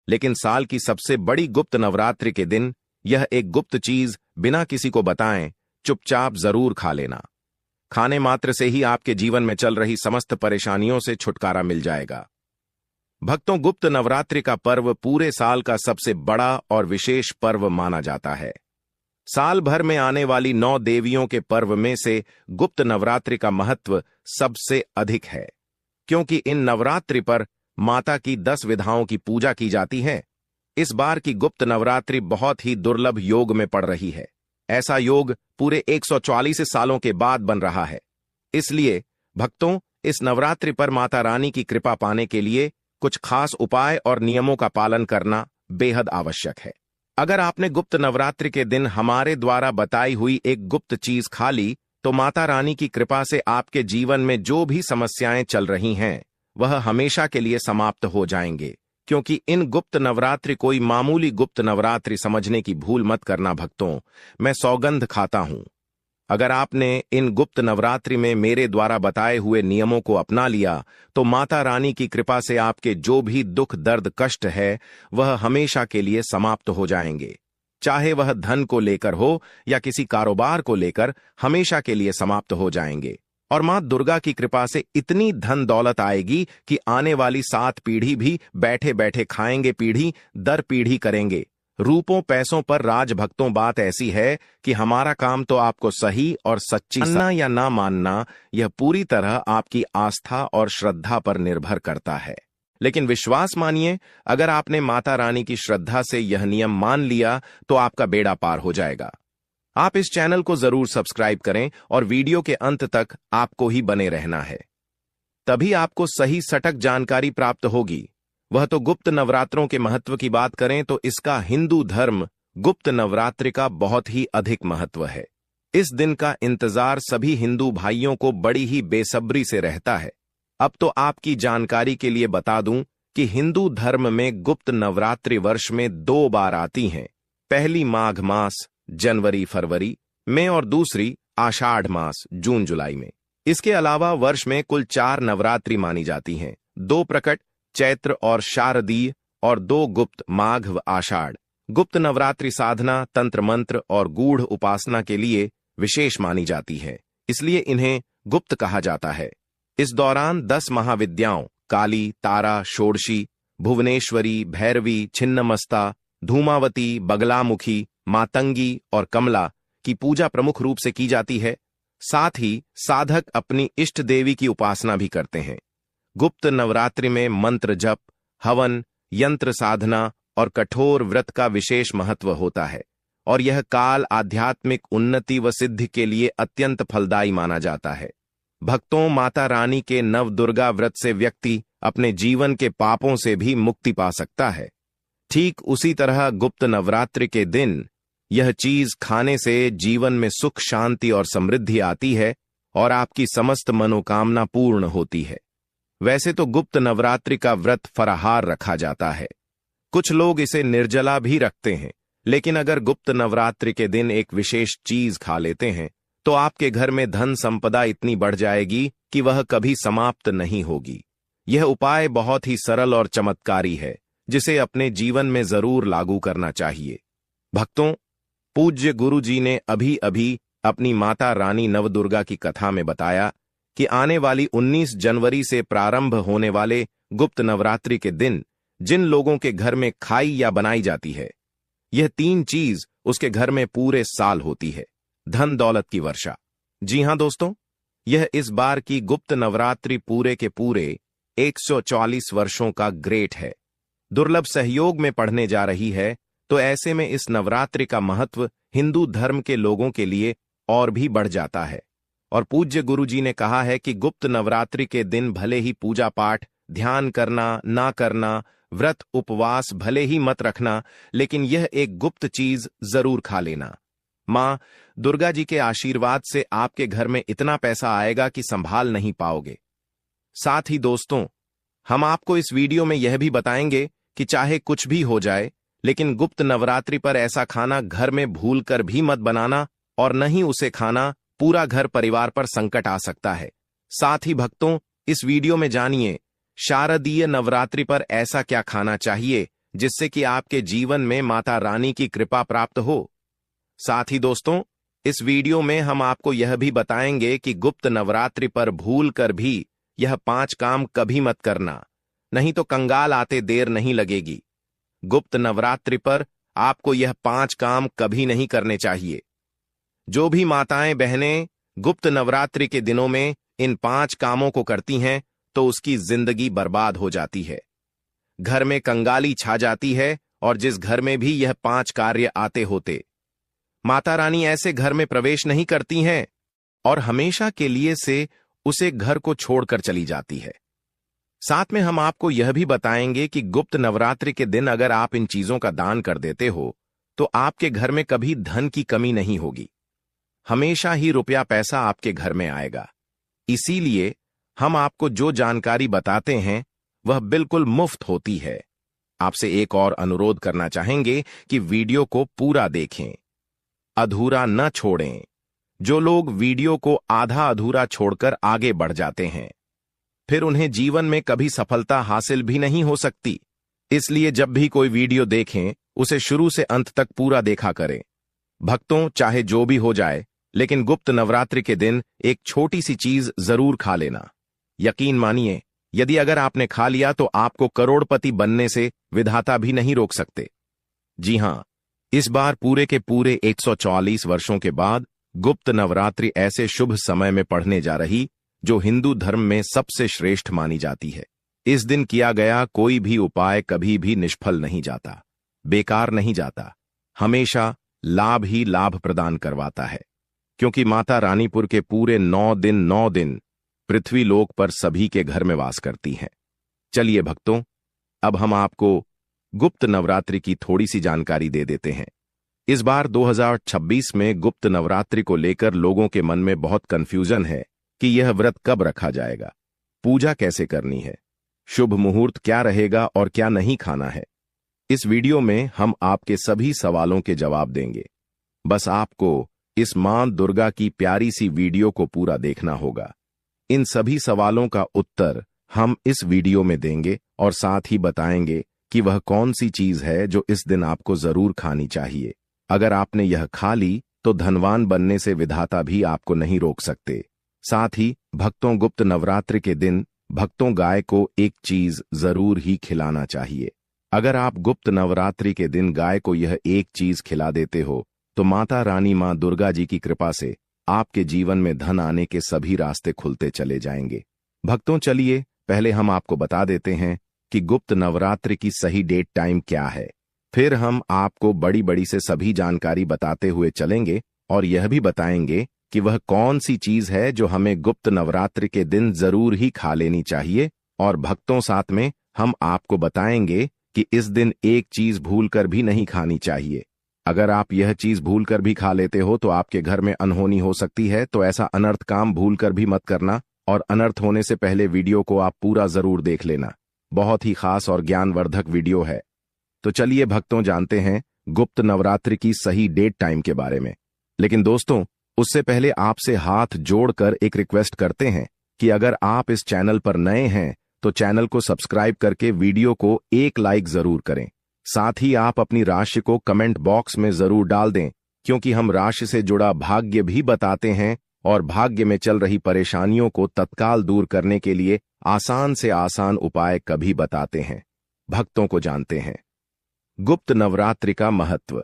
लेकिन साल की सबसे बड़ी गुप्त नवरात्रि के दिन यह एक गुप्त चीज बिना किसी को बताएं चुपचाप जरूर खा लेना। खाने मात्र से ही आपके जीवन में चल रही समस्त परेशानियों से छुटकारा मिल जाएगा। भक्तों, गुप्त नवरात्रि का पर्व पूरे साल का सबसे बड़ा और विशेष पर्व माना जाता है। साल भर में आने वाली 9 देवियों के पर्व में से गुप्त नवरात्रि का महत्व सबसे अधिक है, क्योंकि इन नवरात्रि पर माता की 10 विधाओं की पूजा की जाती है। इस बार की गुप्त नवरात्रि बहुत ही दुर्लभ योग में पड़ रही है। ऐसा योग पूरे 144 सालों के बाद बन रहा है। इसलिए भक्तों, इस नवरात्रि पर माता रानी की कृपा पाने के लिए कुछ खास उपाय और नियमों का पालन करना बेहद आवश्यक है। अगर आपने गुप्त नवरात्रि के दिन हमारे द्वारा बताई हुई एक गुप्त चीज खा ली, तो माता रानी की कृपा से आपके जीवन में जो भी समस्याएं चल रही हैं, वह हमेशा के लिए समाप्त हो जाएंगे। क्योंकि इन गुप्त नवरात्रि कोई मामूली गुप्त नवरात्रि समझने की भूल मत करना भक्तों, मैं सौगंध खाता हूं। अगर आपने इन गुप्त नवरात्रि में मेरे द्वारा बताए हुए नियमों को अपना लिया, तो माता रानी की कृपा से आपके जो भी दुख दर्द कष्ट है, वह हमेशा के लिए समाप्त हो जाएंगे। चाहे वह धन को लेकर हो या किसी कारोबार को लेकर, हमेशा के लिए समाप्त हो जाएंगे। और मां दुर्गा की कृपा से इतनी धन दौलत आएगी कि आने वाली 7 पीढ़ी भी बैठे बैठे खाएंगे, पीढ़ी दर पीढ़ी करेंगे। रूपों पैसों पर राज भक्तों, बात ऐसी है कि हमारा काम तो आपको सही और सच्ची मानना या ना मानना, यह पूरी तरह आपकी आस्था और श्रद्धा पर निर्भर करता है। लेकिन विश्वास मानिए, अगर आपने माता रानी की श्रद्धा से यह नियम मान लिया, तो आपका बेड़ा पार हो जाएगा। आप इस चैनल को जरूर सब्सक्राइब करें और वीडियो के अंत तक आपको ही बने रहना है, तभी आपको सही सटीक जानकारी प्राप्त होगी। वह तो गुप्त नवरात्रों के महत्व की बात करें तो इसका हिंदू धर्म गुप्त नवरात्रि का बहुत ही अधिक महत्व है। इस दिन का इंतजार सभी हिंदू भाइयों को बड़ी ही बेसब्री से रहता है। अब तो आपकी जानकारी के लिए बता दूं कि हिंदू धर्म में गुप्त नवरात्रि वर्ष में 2 बार आती हैं। पहली माघ मास जनवरी फरवरी में और दूसरी आषाढ़ मास जून जुलाई में। इसके अलावा वर्ष में कुल 4 नवरात्रि मानी जाती हैं, 2 प्रकट चैत्र और शारदीय और 2 गुप्त माघ व आषाढ़। गुप्त नवरात्रि साधना, तंत्र मंत्र और गूढ़ उपासना के लिए विशेष मानी जाती है, इसलिए इन्हें गुप्त कहा जाता है। इस दौरान 10 महाविद्याओं काली, तारा, षोडशी, भुवनेश्वरी, भैरवी, छिन्नमस्ता, धूमावती, बगलामुखी, मातंगी और कमला की पूजा प्रमुख रूप से की जाती है। साथ ही साधक अपनी इष्ट देवी की उपासना भी करते हैं। गुप्त नवरात्रि में मंत्र जप, हवन, यंत्र साधना और कठोर व्रत का विशेष महत्व होता है, और यह काल आध्यात्मिक उन्नति व सिद्धि के लिए अत्यंत फलदायी माना जाता है। भक्तों, माता रानी के नवदुर्गा व्रत से व्यक्ति अपने जीवन के पापों से भी मुक्ति पा सकता है। ठीक उसी तरह गुप्त नवरात्रि के दिन यह चीज खाने से जीवन में सुख, शांति और समृद्धि आती है और आपकी समस्त मनोकामना पूर्ण होती है। वैसे तो गुप्त नवरात्रि का व्रत फराहार रखा जाता है, कुछ लोग इसे निर्जला भी रखते हैं, लेकिन अगर गुप्त नवरात्रि के दिन एक विशेष चीज खा लेते हैं, तो आपके घर में धन संपदा इतनी बढ़ जाएगी कि वह कभी समाप्त नहीं होगी। यह उपाय बहुत ही सरल और चमत्कारी है, जिसे अपने जीवन में जरूर लागू करना चाहिए। भक्तों, पूज्य गुरु जी ने अभी अभी अपनी माता रानी नवदुर्गा की कथा में बताया कि आने वाली 19 जनवरी से प्रारंभ होने वाले गुप्त नवरात्रि के दिन जिन लोगों के घर में खाई या बनाई जाती है, यह 3 चीज उसके घर में पूरे साल होती है। धन दौलत की वर्षा। जी हां दोस्तों, यह इस बार की गुप्त नवरात्रि पूरे के पूरे 144 वर्षों का ग्रेट है, दुर्लभ सहयोग में पढ़ने जा रही है। तो ऐसे में इस नवरात्रि का महत्व हिंदू धर्म के लोगों के लिए और भी बढ़ जाता है। और पूज्य गुरु जी ने कहा है कि गुप्त नवरात्रि के दिन भले ही पूजा पाठ, ध्यान करना ना करना, व्रत उपवास भले ही मत रखना, लेकिन यह एक गुप्त चीज जरूर खा लेना। मां दुर्गा जी के आशीर्वाद से आपके घर में इतना पैसा आएगा कि संभाल नहीं पाओगे। साथ ही दोस्तों, हम आपको इस वीडियो में यह भी बताएंगे कि चाहे कुछ भी हो जाए, लेकिन गुप्त नवरात्रि पर ऐसा खाना घर में भूलकर भी मत बनाना, और न ही उसे खाना, पूरा घर परिवार पर संकट आ सकता है। साथ ही भक्तों, इस वीडियो में जानिए शारदीय नवरात्रि पर ऐसा क्या खाना चाहिए जिससे कि आपके जीवन में माता रानी की कृपा प्राप्त हो। साथ ही दोस्तों, इस वीडियो में हम आपको यह भी बताएंगे कि गुप्त नवरात्रि पर भूल कर भी यह 5 काम कभी मत करना, नहीं तो कंगाल आते देर नहीं लगेगी। गुप्त नवरात्रि पर आपको यह 5 काम कभी नहीं करने चाहिए। जो भी माताएं बहनें गुप्त नवरात्रि के दिनों में इन 5 कामों को करती हैं तो उसकी जिंदगी बर्बाद हो जाती है, घर में कंगाली छा जाती है, और जिस घर में भी यह 5 कार्य आते होते, माता रानी ऐसे घर में प्रवेश नहीं करती हैं और हमेशा के लिए से उसे घर को छोड़कर चली जाती है। साथ में हम आपको यह भी बताएंगे कि गुप्त नवरात्रि के दिन अगर आप इन चीजों का दान कर देते हो तो आपके घर में कभी धन की कमी नहीं होगी, हमेशा ही रुपया पैसा आपके घर में आएगा। इसीलिए हम आपको जो जानकारी बताते हैं वह बिल्कुल मुफ्त होती है। आपसे एक और अनुरोध करना चाहेंगे कि वीडियो को पूरा देखें, अधूरा न छोड़ें। जो लोग वीडियो को आधा अधूरा छोड़कर आगे बढ़ जाते हैं, फिर उन्हें जीवन में कभी सफलता हासिल भी नहीं हो सकती। इसलिए जब भी कोई वीडियो देखें उसे शुरू से अंत तक पूरा देखा करें। भक्तों, चाहे जो भी हो जाए, लेकिन गुप्त नवरात्रि के दिन एक छोटी सी चीज जरूर खा लेना। यकीन मानिए, यदि अगर आपने खा लिया तो आपको करोड़पति बनने से विधाता भी नहीं रोक सकते। जी हां, इस बार पूरे के पूरे 144 वर्षों के बाद गुप्त नवरात्रि ऐसे शुभ समय में पढ़ने जा रही जो हिंदू धर्म में सबसे श्रेष्ठ मानी जाती है। इस दिन किया गया कोई भी उपाय कभी भी निष्फल नहीं जाता, बेकार नहीं जाता, हमेशा लाभ ही लाभ प्रदान करवाता है, क्योंकि माता रानीपुर के पूरे 9 दिन पृथ्वी लोक पर सभी के घर में वास करती हैं। चलिए भक्तों, अब हम आपको गुप्त नवरात्रि की थोड़ी सी जानकारी दे देते हैं। इस बार 2026 में गुप्त नवरात्रि को लेकर लोगों के मन में बहुत कंफ्यूजन है कि यह व्रत कब रखा जाएगा, पूजा कैसे करनी है, शुभ मुहूर्त क्या रहेगा और क्या नहीं खाना है। इस वीडियो में हम आपके सभी सवालों के जवाब देंगे। बस आपको इस मां दुर्गा की प्यारी सी वीडियो को पूरा देखना होगा। इन सभी सवालों का उत्तर हम इस वीडियो में देंगे और साथ ही बताएंगे कि वह कौन सी चीज है जो इस दिन आपको जरूर खानी चाहिए। अगर आपने यह खा ली तो धनवान बनने से विधाता भी आपको नहीं रोक सकते। साथ ही भक्तों, गुप्त नवरात्रि के दिन भक्तों गाय को एक चीज जरूर ही खिलाना चाहिए। अगर आप गुप्त नवरात्रि के दिन गाय को यह एक चीज खिला देते हो तो माता रानी मां दुर्गा जी की कृपा से आपके जीवन में धन आने के सभी रास्ते खुलते चले जाएंगे। भक्तों, चलिए पहले हम आपको बता देते हैं कि गुप्त नवरात्रि की सही डेट टाइम क्या है। फिर हम आपको बड़ी बड़ी से सभी जानकारी बताते हुए चलेंगे और यह भी बताएंगे कि वह कौन सी चीज है जो हमें गुप्त नवरात्रि के दिन जरूर ही खा लेनी चाहिए। और भक्तों, साथ में हम आपको बताएंगे कि इस दिन एक चीज भूलकर भी नहीं खानी चाहिए। अगर आप यह चीज भूलकर भी खा लेते हो तो आपके घर में अनहोनी हो सकती है, तो ऐसा अनर्थ काम भूलकर भी मत करना। और अनर्थ होने से पहले वीडियो को आप पूरा जरूर देख लेना, बहुत ही खास और ज्ञानवर्धक वीडियो है। तो चलिए भक्तों, जानते हैं गुप्त नवरात्रि की सही डेट टाइम के बारे में। लेकिन दोस्तों, उससे पहले आपसे हाथ जोड़कर एक रिक्वेस्ट करते हैं कि अगर आप इस चैनल पर नए हैं तो चैनल को सब्सक्राइब करके वीडियो को एक लाइक जरूर करें। साथ ही आप अपनी राशि को कमेंट बॉक्स में जरूर डाल दें, क्योंकि हम राशि से जुड़ा भाग्य भी बताते हैं और भाग्य में चल रही परेशानियों को तत्काल दूर करने के लिए आसान से आसान उपाय कभी बताते हैं। भक्तों को जानते हैं गुप्त नवरात्रि का महत्व,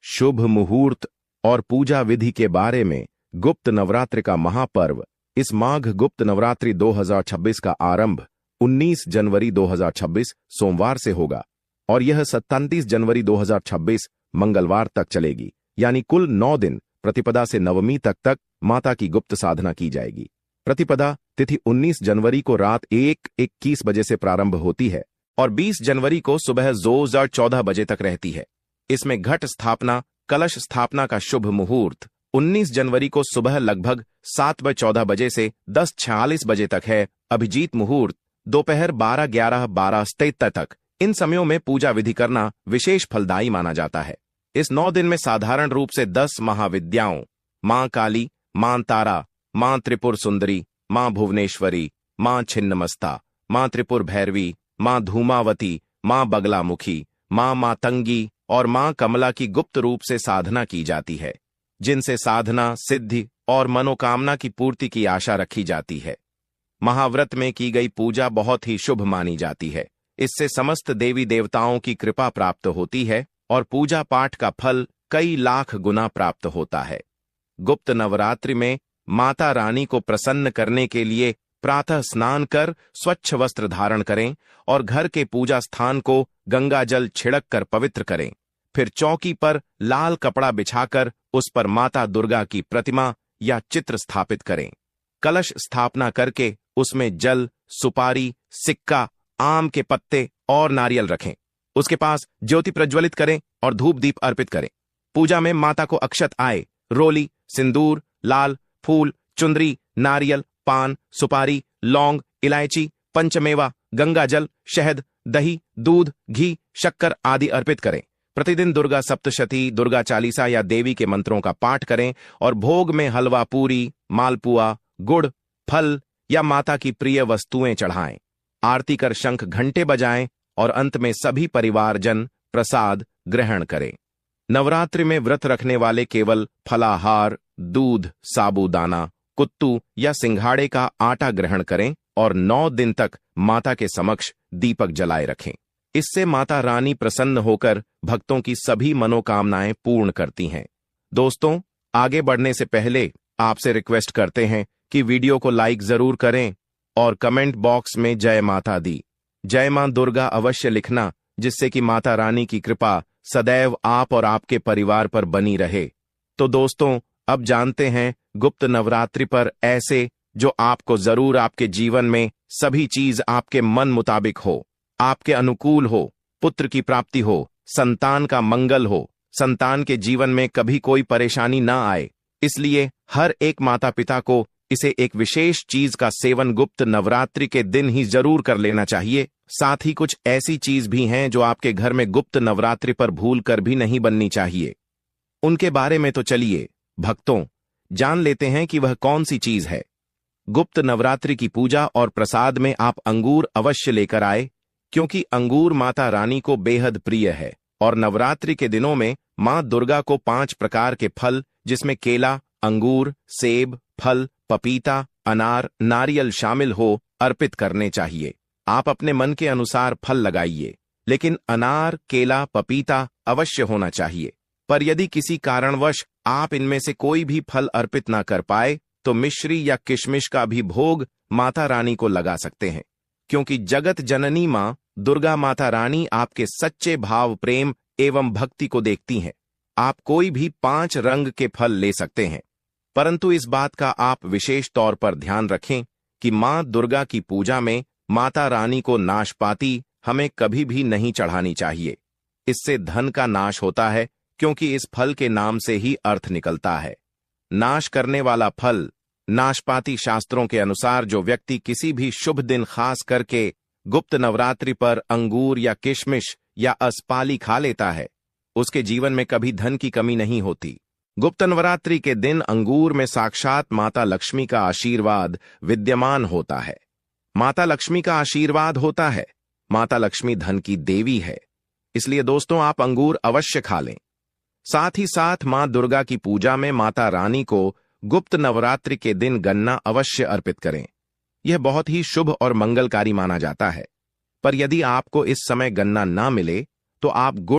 शुभ मुहूर्त और पूजा विधि के बारे में। गुप्त नवरात्रि का महापर्व इस माघ गुप्त नवरात्रि 2026 का आरंभ 19 जनवरी 2026 सोमवार से होगा और यह 27 जनवरी 2026 मंगलवार तक चलेगी। यानी कुल 9 दिन प्रतिपदा से नवमी तक माता की गुप्त साधना की जाएगी। प्रतिपदा तिथि 19 जनवरी को रात 1:21 बजे से प्रारंभ होती है और 20 जनवरी को सुबह 14 बजे तक रहती है। इसमें घट स्थापना, कलश स्थापना का शुभ मुहूर्त 19 जनवरी को सुबह लगभग 7:14 बजे से 10:46 बजे तक है। अभिजीत मुहूर्त दोपहर 12:11 तक। इन समयों में पूजा विधि करना विशेष फलदायी माना जाता है। इस 9 दिन में साधारण रूप से 10 महाविद्याओं मां काली, मां तारा, मां त्रिपुर सुंदरी, मां भुवनेश्वरी, मां छिन्नमस्ता, मां त्रिपुर भैरवी, मां धूमावती, मां बगलामुखी, मां मातंगी और मां कमला की गुप्त रूप से साधना की जाती है, जिनसे साधना, सिद्धि और मनोकामना की पूर्ति की आशा रखी जाती है। महाव्रत में की गई पूजा बहुत ही शुभ मानी जाती है। इससे समस्त देवी देवताओं की कृपा प्राप्त होती है और पूजा पाठ का फल कई लाख गुना प्राप्त होता है। गुप्त नवरात्रि में माता रानी को प्रसन्न करने के लिए प्रातः स्नान कर स्वच्छ वस्त्र धारण करें और घर के पूजा स्थान को गंगा जल छिड़क कर पवित्र करें। फिर चौकी पर लाल कपड़ा बिछाकर उस पर माता दुर्गा की प्रतिमा या चित्र स्थापित करें। कलश स्थापना करके उसमें जल, सुपारी, सिक्का, आम के पत्ते और नारियल रखें। उसके पास ज्योति प्रज्वलित करें और धूप दीप अर्पित करें। पूजा में माता को अक्षत आए, रोली, सिंदूर, लाल फूल, चुंदरी, नारियल, पान, सुपारी, लौंग, इलायची, पंचमेवा, गंगा जल, शहद, दही, दूध, घी, शक्कर आदि अर्पित करें। प्रतिदिन दुर्गा सप्तशती, दुर्गा चालीसा या देवी के मंत्रों का पाठ करें और भोग में हलवा पूरी, मालपुआ, गुड़, फल या माता की प्रिय वस्तुएं चढ़ाएं। आरती कर शंख घंटे बजाएं और अंत में सभी परिवारजन प्रसाद ग्रहण करें। नवरात्रि में व्रत रखने वाले केवल फलाहार, दूध, साबूदाना, कुत्तू या सिंघाड़े का आटा ग्रहण करें और 9 दिन तक माता के समक्ष दीपक जलाए रखें। इससे माता रानी प्रसन्न होकर भक्तों की सभी मनोकामनाएं पूर्ण करती हैं। दोस्तों, आगे बढ़ने से पहले आपसे रिक्वेस्ट करते हैं कि वीडियो को लाइक जरूर करें और कमेंट बॉक्स में जय माता दी, जय मां दुर्गा अवश्य लिखना, जिससे कि माता रानी की कृपा सदैव आप और आपके परिवार पर बनी रहे। तो दोस्तों, अब जानते हैं गुप्त नवरात्रि पर ऐसे जो आपको जरूर आपके जीवन में सभी चीज आपके मन मुताबिक हो, आपके अनुकूल हो, पुत्र की प्राप्ति हो, संतान का मंगल हो, संतान के जीवन में कभी कोई परेशानी ना आए। इसलिए हर एक माता पिता को इसे एक विशेष चीज का सेवन गुप्त नवरात्रि के दिन ही जरूर कर लेना चाहिए। साथ ही कुछ ऐसी चीज भी हैं जो आपके घर में गुप्त नवरात्रि पर भूल कर भी नहीं बननी चाहिए। उनके बारे में तो चलिए भक्तों जान लेते हैं कि वह कौन सी चीज है। गुप्त नवरात्रि की पूजा और प्रसाद में आप अंगूर अवश्य लेकर आए, क्योंकि अंगूर माता रानी को बेहद प्रिय है और नवरात्रि के दिनों में मां दुर्गा को 5 प्रकार के फल, जिसमें केला, अंगूर, सेब, फल, पपीता, अनार, नारियल शामिल हो, अर्पित करने चाहिए। आप अपने मन के अनुसार फल लगाइए, लेकिन अनार, केला, पपीता अवश्य होना चाहिए। पर यदि किसी कारणवश आप इनमें से कोई भी फल अर्पित ना कर पाए तो मिश्री या किशमिश का भी भोग माता रानी को लगा सकते हैं, क्योंकि जगत जननी मां दुर्गा माता रानी आपके सच्चे भाव, प्रेम एवं भक्ति को देखती हैं। आप कोई भी 5 रंग के फल ले सकते हैं, परंतु इस बात का आप विशेष तौर पर ध्यान रखें कि मां दुर्गा की पूजा में माता रानी को नाशपाती हमें कभी भी नहीं चढ़ानी चाहिए। इससे धन का नाश होता है, क्योंकि इस फल के नाम से ही अर्थ निकलता है नाश करने वाला फल। नाशपाती शास्त्रों के अनुसार जो व्यक्ति किसी भी शुभ दिन खास करके गुप्त नवरात्रि पर अंगूर या किशमिश या असपाली खा लेता है, उसके जीवन में कभी धन की कमी नहीं होती। गुप्त नवरात्रि के दिन अंगूर में साक्षात माता लक्ष्मी का आशीर्वाद विद्यमान होता है। माता लक्ष्मी का आशीर्वाद होता है। माता लक्ष्मी धन की देवी है, इसलिए दोस्तों आप अंगूर अवश्य खा लें। साथ ही साथ मां दुर्गा की पूजा में माता रानी को गुप्त नवरात्रि के दिन गन्ना अवश्य अर्पित करें। यह बहुत ही शुभ और मंगलकारी माना जाता है। पर यदि आपको इस समय गन्ना ना मिले तो आप गुड़